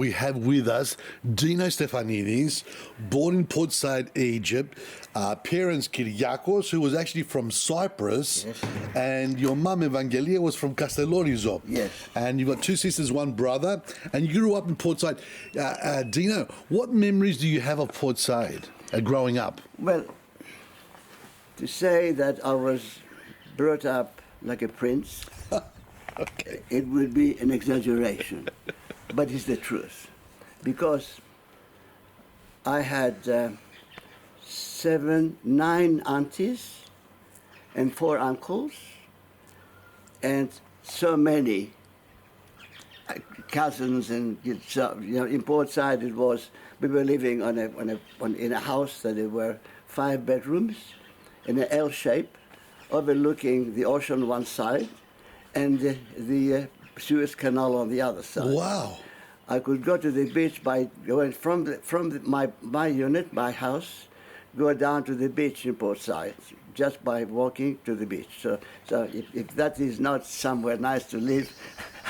we have with us Dino Stephanidis, born in Port Said, Egypt. Parents Kyriakos, who was actually from Cyprus, Yes. and your mum Evangelia was from Castellorizo. Yes. And you've got two sisters, one brother, and you grew up in Port Said. Dino, what memories do you have of Port Said growing up? Well, to say that I was brought up like a prince, Okay. it would be an exaggeration, but it's the truth. Because I had 9 aunties and 4 uncles, and so many cousins, and so, in Port Said we were living in a house that there were 5 bedrooms in an L shape, overlooking the ocean on one side and the Suez Canal on the other side. Wow. I could go to the beach by going from my unit, my house, go down to the beach in Port Said, just by walking to the beach. So if that is not somewhere nice to live,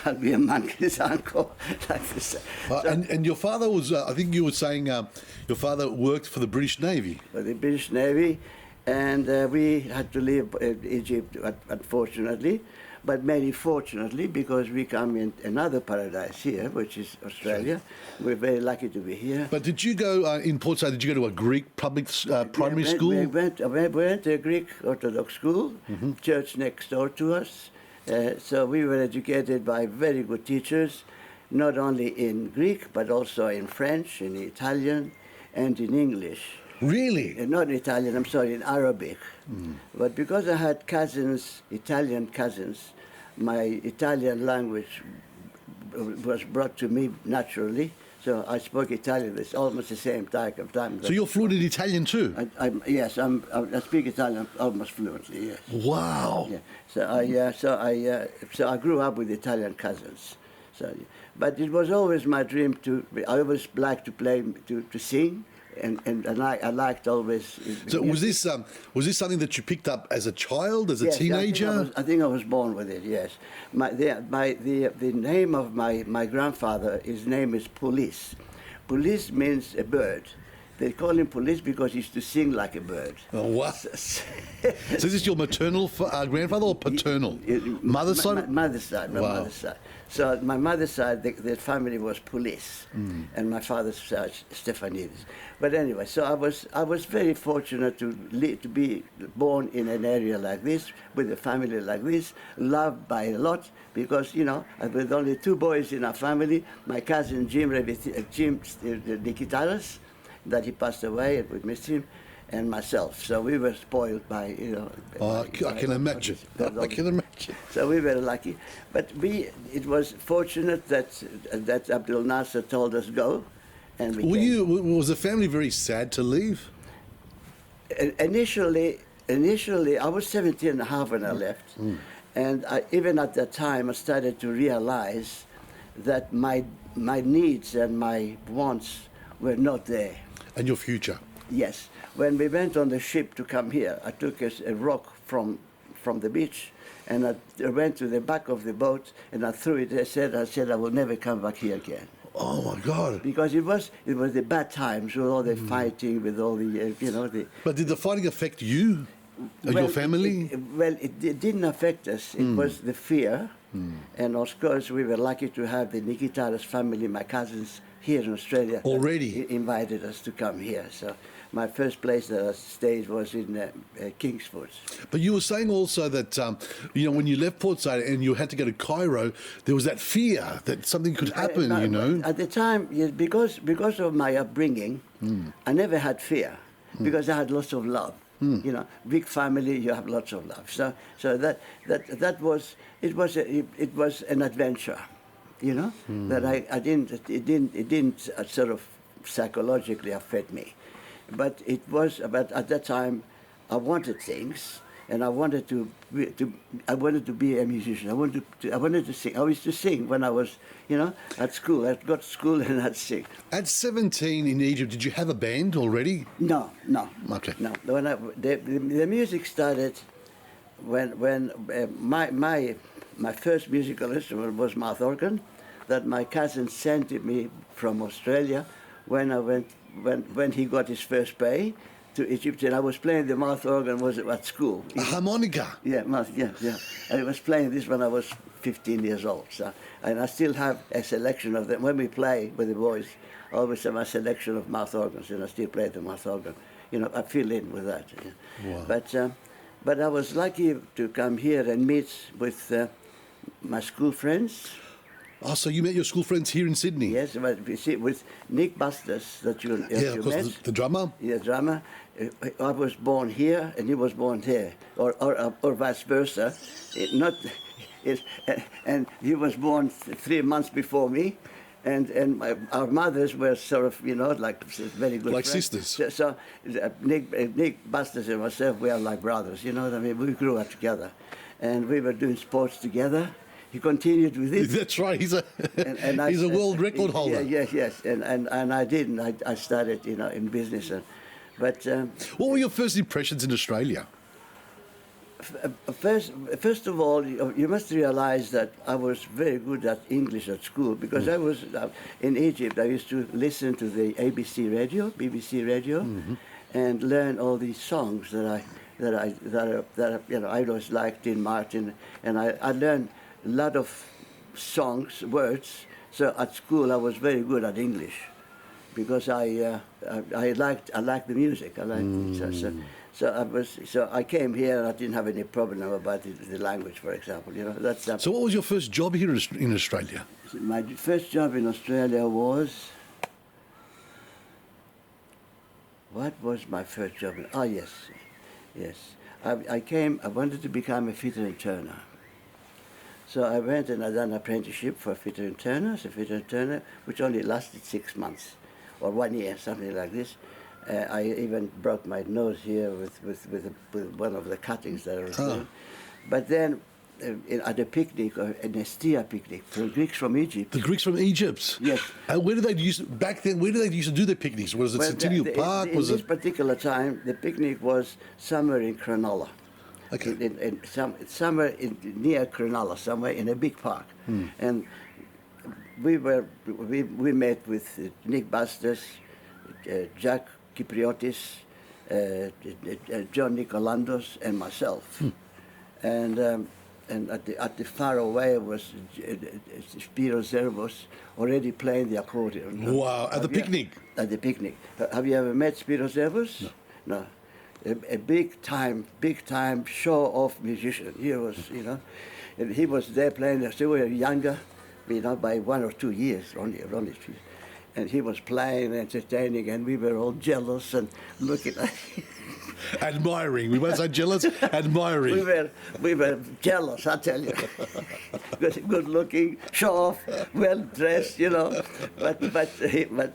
I'll be a monkey's uncle, like this. And your father was, I think you were saying, your father worked for the British Navy. For the British Navy, and we had to leave Egypt, unfortunately, but very fortunately, because we come in another paradise here, which is Australia. We're very lucky to be here. But did you go, in Port Said, did you go to a Greek public primary school? We went to a Greek Orthodox school, church next door to us. So we were educated by very good teachers, not only in Greek, but also in French, in Italian, and in English. Really? Not in Italian, I'm sorry, in Arabic. But because I had cousins, Italian cousins, my Italian language was brought to me naturally. So I spoke Italian. It's almost the same type of time. So you're fluent in Italian too? Yes, I speak Italian almost fluently. Yes. Wow. Yeah. So I grew up with Italian cousins. So, but it was always my dream I always liked to play, to sing. And I liked always. So was this something that you picked up as a child, as a teenager? I think I was born with it. Yes, the name of my grandfather, his name is Police. Police means a bird. They call him Police because he used to sing like a bird. Oh, what? So is this your maternal grandfather or paternal? Mother's side? Mother's side. My mother's side. So my mother's side, the family was Police, and my father's side, Stephanidis. But anyway, so I was very fortunate to be born in an area like this, with a family like this, loved by a lot, because, with only 2 boys in our family, my cousin Jim Nikitaras, that he passed away, and we missed him, and myself. So we were spoiled by, I can imagine. I can imagine. So we were lucky. But it was fortunate that Abdul Nasser told us go, and we came. Was the family very sad to leave? Initially, I was 17 and a half when I left. And even at that time, I started to realize that my needs and my wants were not there. And your future? Yes. When we went on the ship to come here, I took a rock from the beach, and I went to the back of the boat, and I threw it. I said, I will never come back here again. Oh my God! Because it was the bad times with all the fighting, with all the But did the fighting affect you, your family? It didn't affect us. It was the fear, and of course we were lucky to have the Nikitaras family, my cousins, here in Australia. Already invited us to come here. So my first place that I stayed was in Kingsford. But you were saying also that when you left Port Said and you had to go to Cairo, there was that fear that something could happen. At the time, yes, because of my upbringing, I never had fear because I had lots of love. Big family, you have lots of love. So that was an adventure. That it didn't sort of psychologically affect me, but But at that time, I wanted things, and I wanted to be a musician. I wanted to sing. I used to sing when I was, at school. I'd go to school and I'd sing. At 17 in Egypt, did you have a band already? No. Okay. No. When the music started, when my first musical instrument was mouth organ, that my cousin sent me from Australia when I went when he got his first pay to Egypt, and I was playing the mouth organ was at school. A harmonica. Yeah, yeah. And I was playing this when I was 15 years old. So, and I still have a selection of them. When we play with the boys, I always have a selection of mouth organs, and I still play the mouth organ. You know, I fill in with that. Yeah. Wow. But I was lucky to come here and meet with my school friends. Oh, so you met your school friends here in Sydney? Yes, but you see, with Nick Bastas that you of course, met. the drummer. Yeah, drummer. I was born here and he was born there, or vice versa. And he was born 3 months before me, and our mothers were sort of, you know, like very good like friends. sisters. So Nick Bastas and myself, we are like brothers. You know what I mean? We grew up together, and we were doing sports together. He continued with it. That's right. He's a world record holder. Yes. And I didn't. I started, you know, in business. But what were your first impressions in Australia? First of all, you must realize that I was very good at English at school because I was in Egypt. I used to listen to the BBC radio, and learn all these songs that you know I always liked Dean Martin, and I learned a lot of songs, words. So at school, I was very good at English because I liked the music. I liked it. So I came here and I didn't have any problem about the language, for example. You know, that's. So what was your first job here in Australia? My first job in Australia was. What was my first job? Oh yes. I wanted to become a fitter and turner. So I went and I done an apprenticeship for fitter and turner, which only lasted 6 months or 1 year, something like this. I even broke my nose here with one of the cuttings that I was doing. But then at a picnic, an Estia picnic, for Greeks from Egypt. The Greeks from Egypt? Yes. And where did they back then, where did they used to do their picnics? Was it Centennial Park? In this particular time, the picnic was somewhere in Cronulla. Okay. Somewhere near Cronulla, somewhere in a big park. And we met with Nick Bastas, Jack Kypriotis, John Nicolandos, and myself. And at the far away was Spiro Zervos already playing the accordion. Wow! At the picnic. At the picnic. Have you ever met Spiro Zervos? No. A big time show-off musician. He was, you know, and he was there playing. So we were younger, you know, by 1 or 2 years only. And he was playing, entertaining, and we were all jealous and looking at admiring. We won't say jealous, admiring. We were jealous, I tell you. Good looking, show off, well dressed, you know. But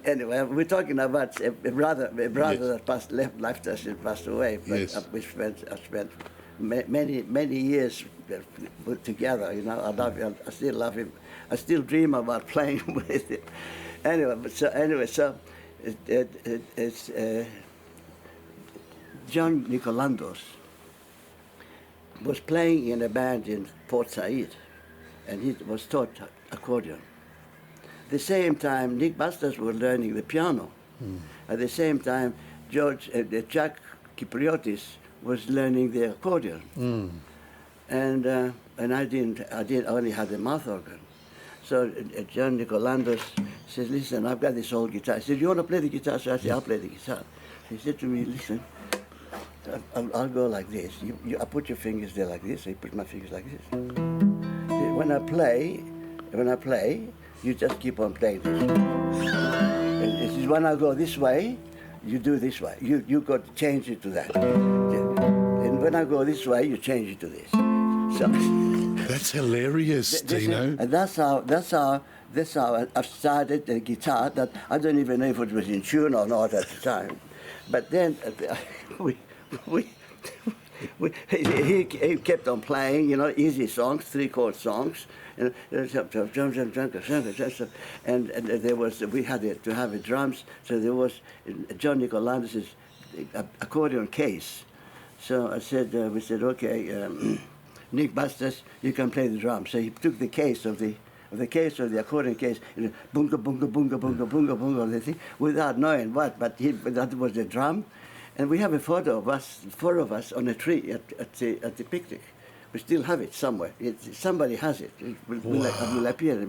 anyway, we're talking about a brother that left us and passed away. But yes. I spent many years together. You know, I love him. I still love him. I still dream about playing with him. So it's John Nicolandos was playing in a band in Port Said, and he was taught accordion. At the same time, Nick Bastas was learning the piano. At the same time, Jack Kypriotis was learning the accordion. And I only had the mouth organ. So John Nicolandos says, listen, I've got this old guitar. He said, you want to play the guitar? So I said, I'll play the guitar. He said to me, listen, I'll go like this. I put your fingers there like this. I put my fingers like this. When I play, you just keep on playing this. And it says, when I go this way, you do this way. You got to change it to that. And when I go this way, you change it to this. So that's hilarious, Dino. And that's how I started the guitar. That I don't even know if it was in tune or not at the time. But then he kept on playing, you know, easy songs, 3-chord songs, and we had to have drums. So there was John Nicolandos' accordion case. So we said, okay, Nick Bastas, you can play the drums. So he took the case of the the case of the accordion case, bunga, bunga, bunga, bunga, bunga, bunga, the thing, without knowing what, but that was the drum. And we have a photo of us, 4 of us, on a tree at the picnic. We still have it somewhere. Somebody has it. It will appear.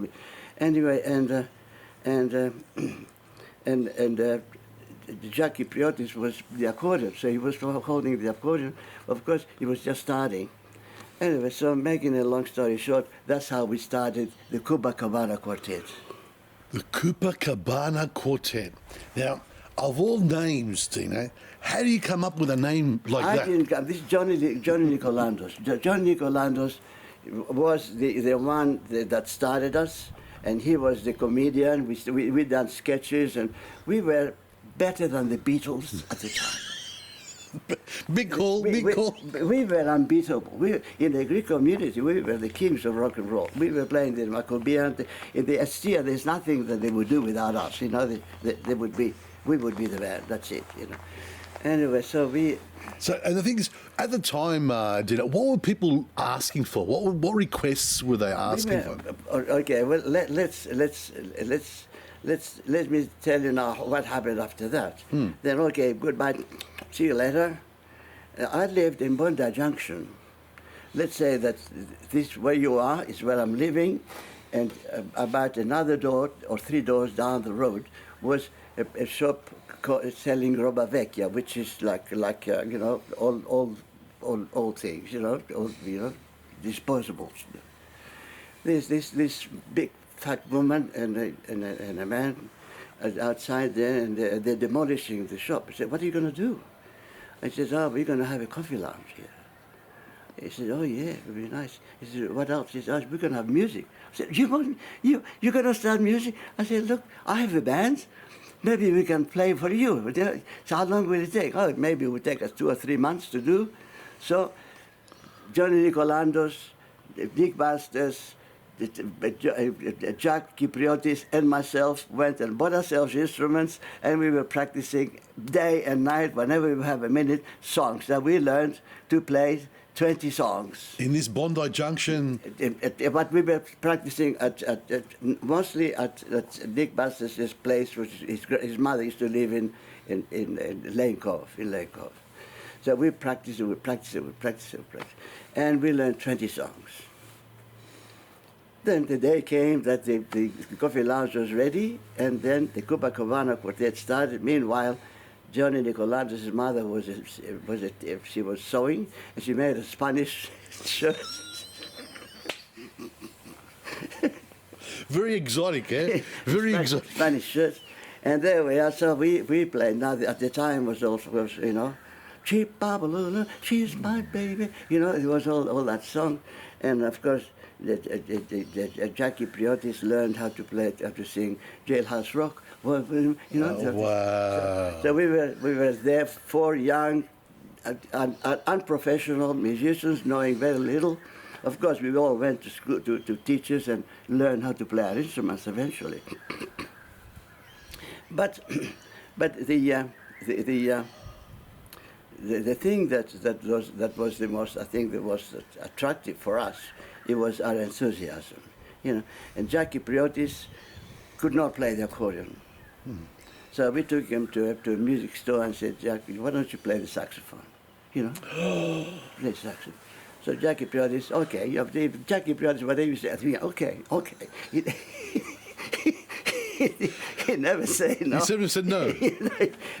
Anyway, Jackie Priotis was the accordion, so he was holding the accordion. Of course, he was just starting. Anyway, so making a long story short, that's how we started the Cuba Cabana Quartet. The Cuba Cabana Quartet. Now, of all names, Dino, how do you come up with a name like that? Didn't come. This is Johnny Nicolandos. Johnny Nicolandos was the one that started us, and he was the comedian. We done sketches, and we were better than the Beatles at the time. Big call. We were unbeatable. In the Greek community, we were the kings of rock and roll. We were playing the Macobian. In the Estia, there's nothing that they would do without us. You know, we would be the band. That's it. You know. Anyway, so and the thing is, at the time, Dino, what were people asking for? What requests were they asking for? Okay, well, let me tell you now what happened after that. Then, okay, goodbye, see you later. I lived in Bondi Junction. Let's say that this where you are is where I'm living, and about another door or 3 doors down the road was a shop selling roba vecchia, which is like you know, old things, you know, disposables. There's this big fat woman and a man outside there, and they're demolishing the shop. I said, "What are you going to do?" I said, "Oh, we're going to have a coffee lounge here." He said, "Oh yeah, it would be nice." He said, "What else?" He said, "We're going to have music." I said, "You're going to start music?" I said, "Look, I have a band. Maybe we can play for you." So how long will it take? Oh, maybe it would take us 2 or 3 months to do. So Johnny Nicolandos, Nick Bastas, Jack Kypriotis and myself went and bought ourselves instruments, and we were practicing day and night, whenever we have a minute, songs that we learned to play 20 songs. In this Bondi Junction? But we were practicing mostly at Nick Bastas' place, which his mother used to live in Lane Cove, So we practiced, and we learned 20 songs. Then the day came that the coffee lounge was ready, and then the Cuba Cabana Quartet started. Meanwhile, Johnny Nicolandos' mother she was sewing, and she made a Spanish shirt. Very exotic, eh? Very exotic. Spanish shirt. And there we are. So we played. Now at the time was also, you know, Cheap Babalula, she's my baby. You know, it was all that song, and of course. Jackie Priotis learned how to sing Jailhouse Rock. Well, you know. Oh, wow. So we were there, 4 young, unprofessional musicians, knowing very little. Of course, we all went to school to teachers and learned how to play our instruments eventually. But the thing that was the most, I think, that was attractive for us. It was our enthusiasm, you know. And Jackie Priotis could not play the accordion. So we took him to a music store and said, "Jackie, why don't you play the saxophone? You know, play saxophone." So Jackie Priotis, okay, Jackie Priotis, whatever you say, I think, okay. He never said no. He never said no.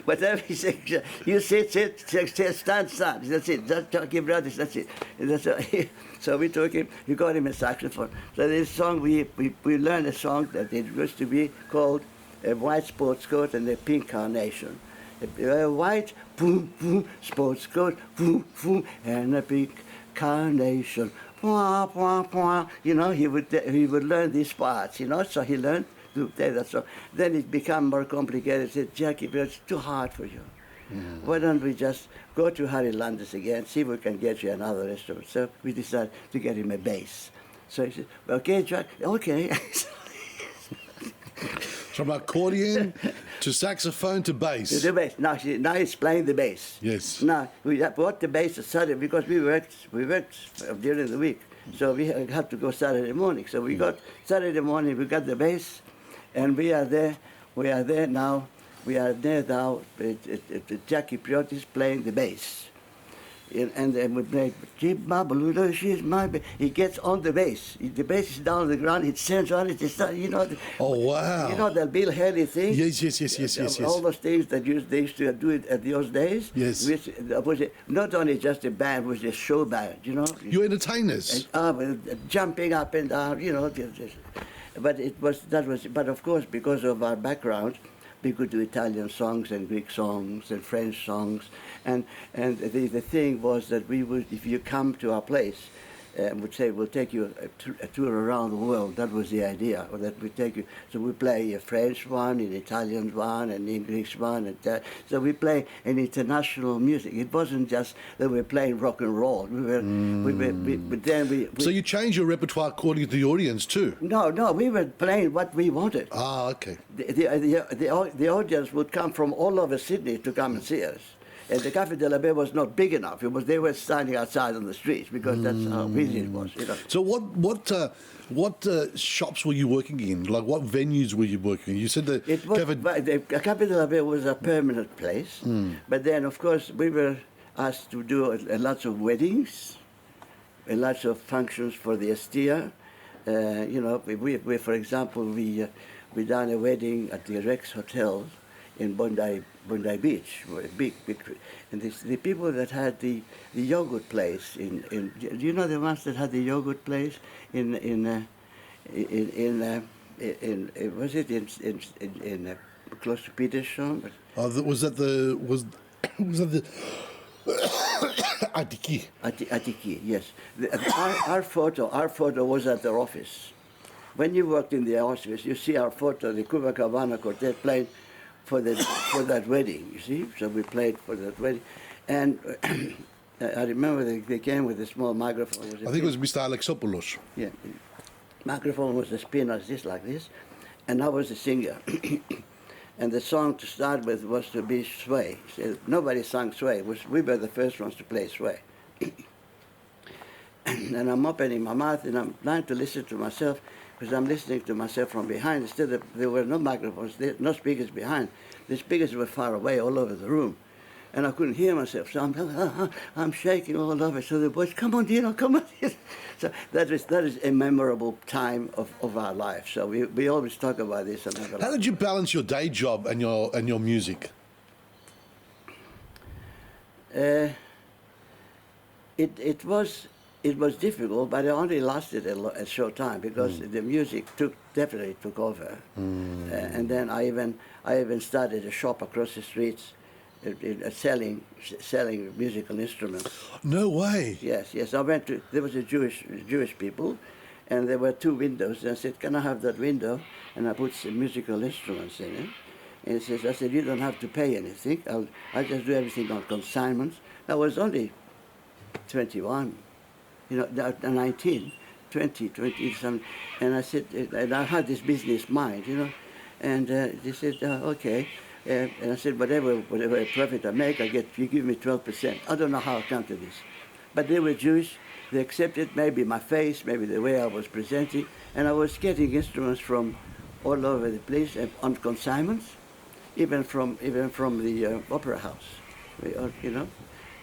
Whatever he said, you sit, stand. That's it. That's Jackie Priotis. That's it. So we took him. We got him a saxophone. So this song, we learned a song that it used to be called "A White Sports Coat and a Pink Carnation." A white boom boom sports coat boom boom and a pink carnation. Wah, wah, wah. You know, he would learn these parts. You know, so he learned to play that song. Then it became more complicated. He said, "Jackie, but it's too hard for you. Why don't we just go to Harry Landis again, see if we can get you another instrument?" So we decided to get him a bass. So he said, "Okay, Jack, okay." From accordion to saxophone to bass. The bass. Now he's playing the bass. Yes. Now we bought the bass on Saturday because we worked during the week, so we had to go Saturday morning. So we got Saturday morning. We got the bass, and we are there. We are there now. We are there now. Jackie Priotis playing the bass. And then we play, she's my bass. He gets on the bass. The bass is down on the ground. He turns on it. You know. Oh, wow. You know the Bill Haley thing. Yes. All those things that they used to do it at those days. Yes. Which was not only just a band, it was a show band. You know. You entertainers. Jumping up and down. You know. But But of course, because of our background, we could do Italian songs and Greek songs and French songs, and the thing was that we would, if you come to our place, would say we'll take you a tour around the world. That was the idea, or that we take you. So we play a French one, an Italian one, an English one, and that. So we play an international music. It wasn't just that we were playing rock and roll. But then we. So you change your repertoire according to the audience too? No, we were playing what we wanted. Ah, okay. The audience would come from all over Sydney to come and see us. And the Café de la Baie was not big enough. They were standing outside on the streets because that's how busy it was. You know. So what shops were you working in? Like what venues were you working in? You said that The Café de la Baie was a permanent place, but then of course we were asked to do lots of weddings, lots of functions for the Estia. You know, we for example we done a wedding at the Rex Hotel in Bondi Beach, big, and the people that had the yogurt place do you know the ones that had the yogurt place in close to Petersham? was that the Atiki? Atiki, yes. Our photo was at their office. When you worked in the office, you see our photo, the Cuba Cabana Quartet playing for that wedding, you see. So we played for that wedding, and I remember they came with a small microphone. I think it was Mr. Alexopoulos. Yeah, microphone was a spinner, just like this, and I was the singer. And the song to start with was to be Sway. So nobody sang Sway. We were the first ones to play Sway. And I'm opening my mouth and I'm trying to listen to myself, because I'm listening to myself from behind. Instead, there were no microphones, no speakers behind. The speakers were far away, all over the room. And I couldn't hear myself, so I'm shaking all over. So the boys, come on, Dino, come on. So that is a memorable time of our life. So we always talk about this. How did you balance your day job and your music? It was difficult, but it only lasted a short time because the music definitely took over. And then I even started a shop across the streets, selling musical instruments. No way. Yes. I went to, there was a Jewish people, and there were 2 windows. And I said, can I have that window? And I put some musical instruments in it. And he says, I said, you don't have to pay anything. I'll just do everything on consignments. I was only 21. 19, 20 something, and I said, and I had this business mind, and they said, okay, and I said, whatever profit I make, you give me 12%. I don't know how I come to this, but they were Jewish. They accepted maybe my face, maybe the way I was presenting, and I was getting instruments from all over the place on consignments, even from the opera house,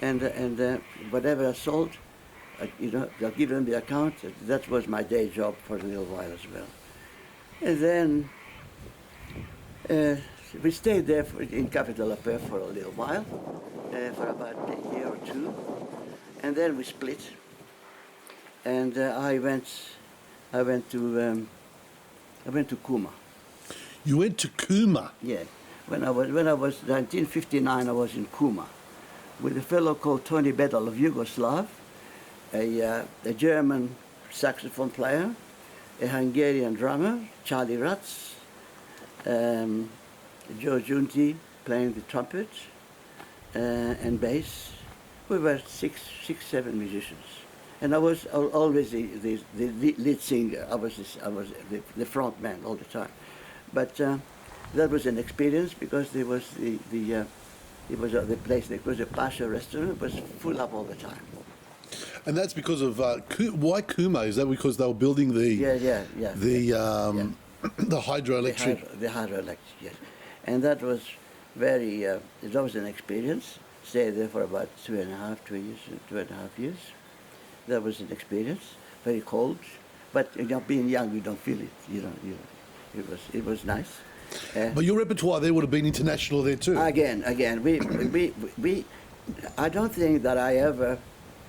and whatever I sold. I'll give them the account. That was my day job for a little while as well. And then we stayed there in Café de la Paix for a little while, for about a year or 2. And then we split. And I went to Kuma. You went to Kuma? Yeah. When I was 1959, I was in Kuma with a fellow called Tony Bedel of Yugoslav, a German saxophone player, a Hungarian drummer, Charlie Ratz, Joe Giunti playing the trumpet and bass. We were six, 7 musicians, and I was always the lead singer. I was the front man all the time. But that was an experience because there was the place. There was a Pasha restaurant. It was full up all the time. And that's because of why Kuma? Is that because they were building the the hydroelectric? The hydroelectric, yes. And that was very. That was an experience. Stayed there for about 2.5 years. That was an experience. Very cold, but being young, you don't feel it. It was nice. But your repertoire there would have been international there too. Again, we. I don't think that I ever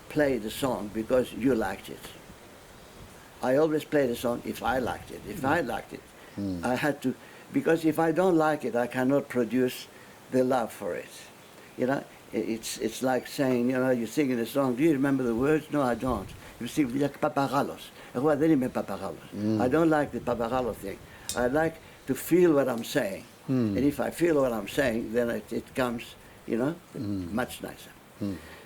played a song because you liked it. I always played a song if I liked it. If I liked it, I had to, because if I don't like it, I cannot produce the love for it. It's like saying, you're singing a song. Do you remember the words? No, I don't. You sing like papagallos. Well, then you mean papagallos. I don't like the papagallo thing. I like to feel what I'm saying. And if I feel what I'm saying, then it comes, much nicer.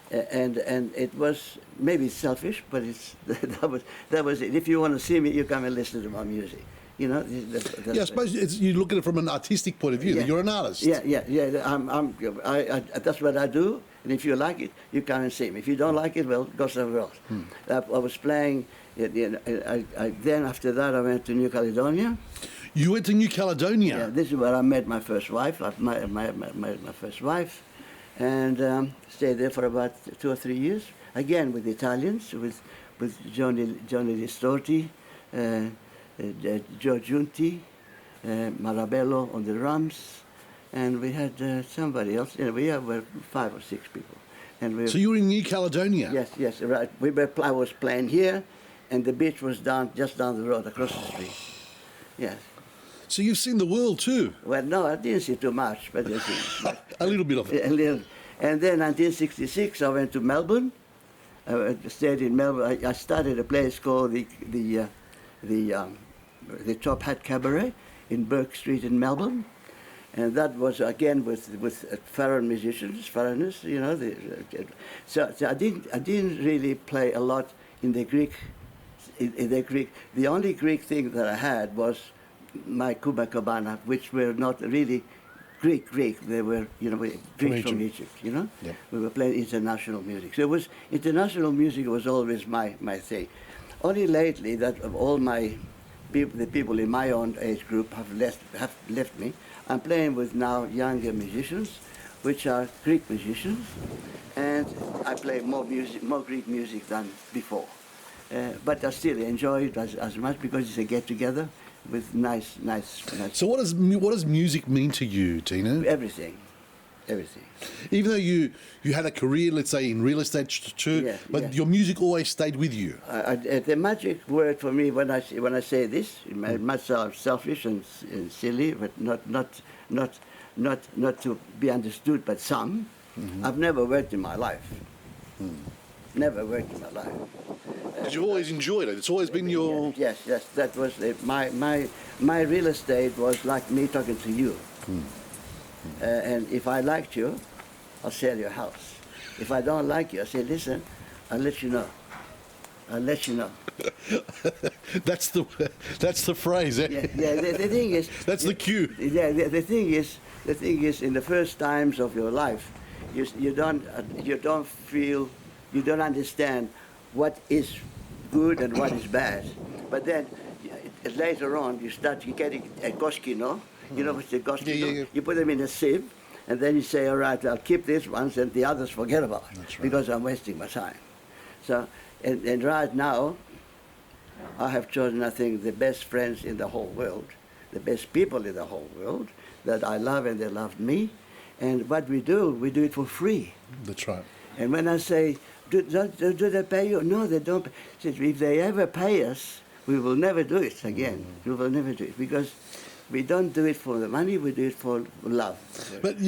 And it was maybe selfish, but that was it. If you want to see me, you come and listen to my music. I suppose you look at it from an artistic point of view. Yeah. That you're an artist. Yeah. I that's what I do. And if you like it, you come and see me. If you don't like it, well, go somewhere else. I was playing. Then after that, I went to New Caledonia. You went to New Caledonia. Yeah, this is where I met my first wife. I married my first wife, and stayed there for about 2 or 3 years. Again with Italians, with Johnny Distorti, Joe Giunti, Marabello on the drums, and we had somebody else. We were 5 or 6 people. And so you were in New Caledonia? Yes, right. I was playing here, and the beach was just down the road, across the street. Yes. So you've seen the world too? Well, no, I didn't see too much, but I see a little bit of it. A little. And then 1966, I went to Melbourne. I stayed in Melbourne. I started a place called the Top Hat Cabaret in Burke Street in Melbourne, and that was again with foreign musicians, foreigners. So I didn't really play a lot in the Greek. In the Greek, the only Greek thing that I had was my Cuba Cabana, which were not really Greek. They were, Greeks from Egypt. Yep. We were playing international music. So international music was always my thing. Only lately that of all the people in my own age group have left me. I'm playing with now younger musicians, which are Greek musicians, and I play more Greek music than before. But I still enjoy it as much because it's a get-together with nice. So what does music mean to you, Dino? Everything. Even though you had a career, let's say, in real estate too, but your music always stayed with you. The magic word for me when I say this, it might sound selfish and silly, but not to be understood by some. I've never worked in my life. Never worked in my life. But you've always enjoyed it. It's always been your... Yes. That was my real estate was like me talking to you. And if I liked you, I'll sell your house. If I don't like you, I say, listen, I'll let you know. That's the phrase. Eh? The thing is... That's the cue. Yeah, the thing is, in the first times of your life, you don't feel, you don't understand what is good and what is bad. But then later on, you start getting a goskino. You know what's a goskino? Yeah. You put them in a sieve, and then you say, all right, I'll keep this ones, and the others forget about it. That's right. Because I'm wasting my time. So, and right now, I have chosen, I think, the best friends in the whole world, the best people in the whole world that I love and they love me. And what we do it for free. That's right. And when I say, do they pay you? No, they don't. If they ever pay us, we will never do it again. We will never do it because we don't do it for the money. We do it for love. But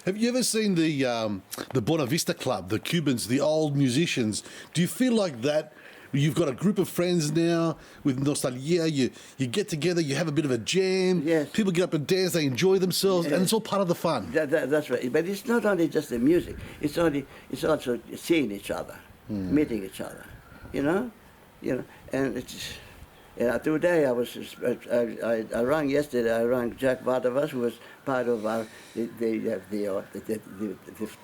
have you ever seen the Buena Vista Club, the Cubans, the old musicians? Do you feel like that? You've got a group of friends now with nostalgia. You get together, you have a bit of a jam. Yes. People get up and dance. They enjoy themselves, and it's all part of the fun. That's right. But it's not only just the music. It's also seeing each other, meeting each other. And Today I rang yesterday. I rang Jack Vardavas, who was part of our the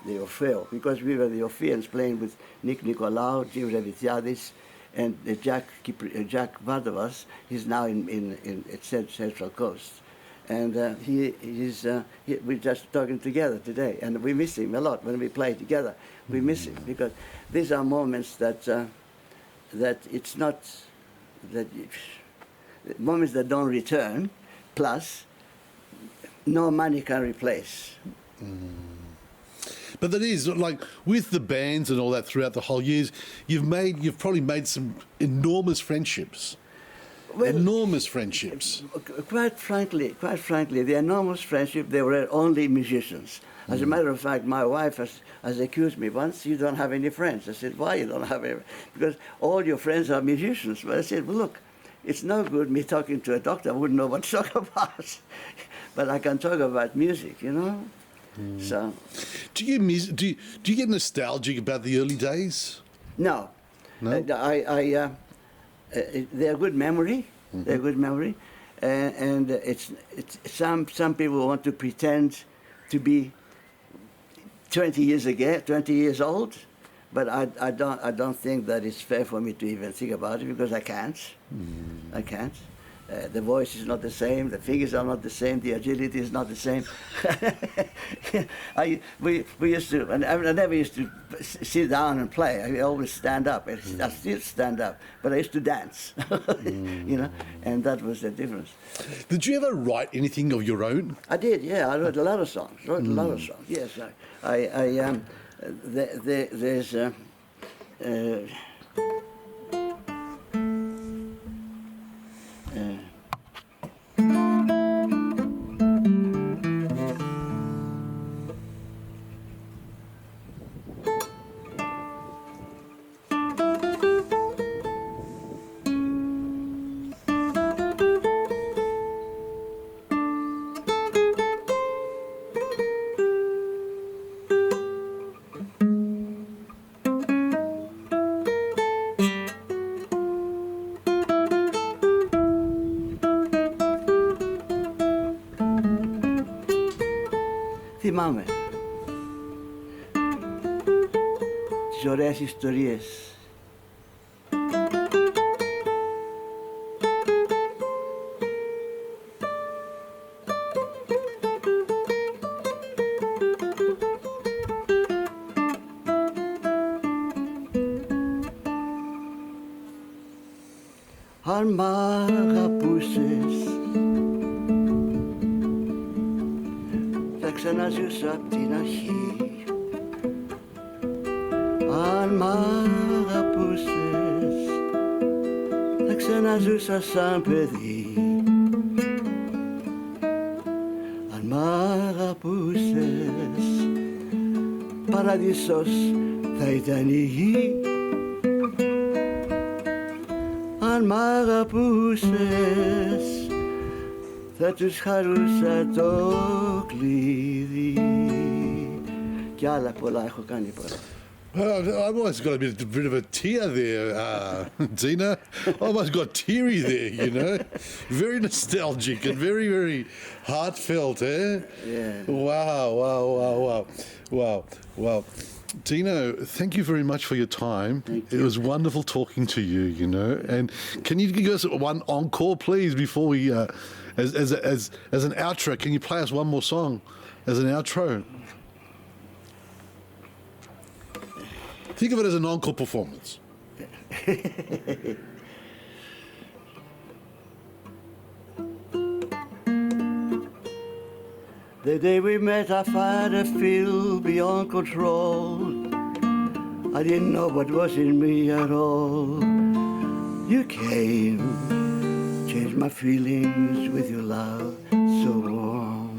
Orfeo, because we were the Orpheans playing with Nick Nicolaou, Jim Revitiadis, and Jack Vardavas. He's now in Central Coast, and we're just talking together today, and we miss him a lot when we play together. We miss him because these are moments that it's not. Moments that don't return, plus no money can replace. But that is like with the bands and all that throughout the whole years, you've probably made some enormous friendships. Well, enormous friendships. Quite frankly, the enormous friendship, they were only musicians. As a matter of fact, my wife has accused me once, you don't have any friends. I said, why you don't have any? Because all your friends are musicians. But I said, well, look, it's no good me talking to a doctor. I wouldn't know what to talk about. But I can talk about music, you know? So. Do you get nostalgic about the early days? No. No? They're good memory. They're good memory. And it's some people want to pretend to be 20 years old, but I don't think that it's fair for me to even think about it because I can't. I can't. The voice is not the same. The fingers are not the same. The agility is not the same. We used to, and I never used to sit down and play. I always stand up. I still stand up, but I used to dance. You know, and that was the difference. Did you ever write anything of your own? I did. Yeah, I wrote a lot of songs. Yes, there's. Θυμάμαι τις ωραίες ιστορίες. Αν μ' αγαπούσες ξαναζούσα απ' την αρχή. Αν μ' αγαπούσες θα ξαναζούσα σαν παιδί. Αν μ' αγαπούσες παραδείσος θα ήταν η γη. Αν μ' αγαπούσες θα τους χαρούσα το κλειδί. Κι άλλα πολλά έχω κάνει πολλά. I almost got a bit of a tear there, Dino. I almost got teary there, you know. Very nostalgic and very, very heartfelt, eh? Yeah. Wow. Dino, thank you very much for your time. It was wonderful talking to you, you know. And can you give us one encore, please, before we, as an outro? Can you play us one more song as an outro? Think of it as an encore performance. The day we met, I fired a feel beyond control. I didn't know what was in me at all. You came, changed my feelings with your love so warm.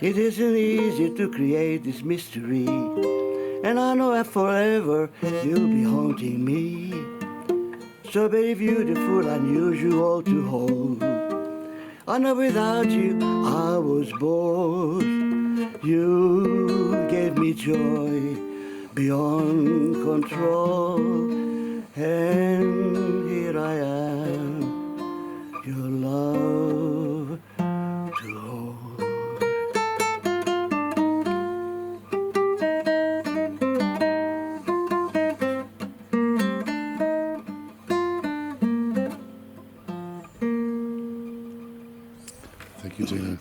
It isn't easy to create this mystery, and I know that forever you'll be haunting me. So very beautiful, unusual to hold. I know without you I was bored. You gave me joy beyond control. and here I am, your love to hold. Thank you, Dino.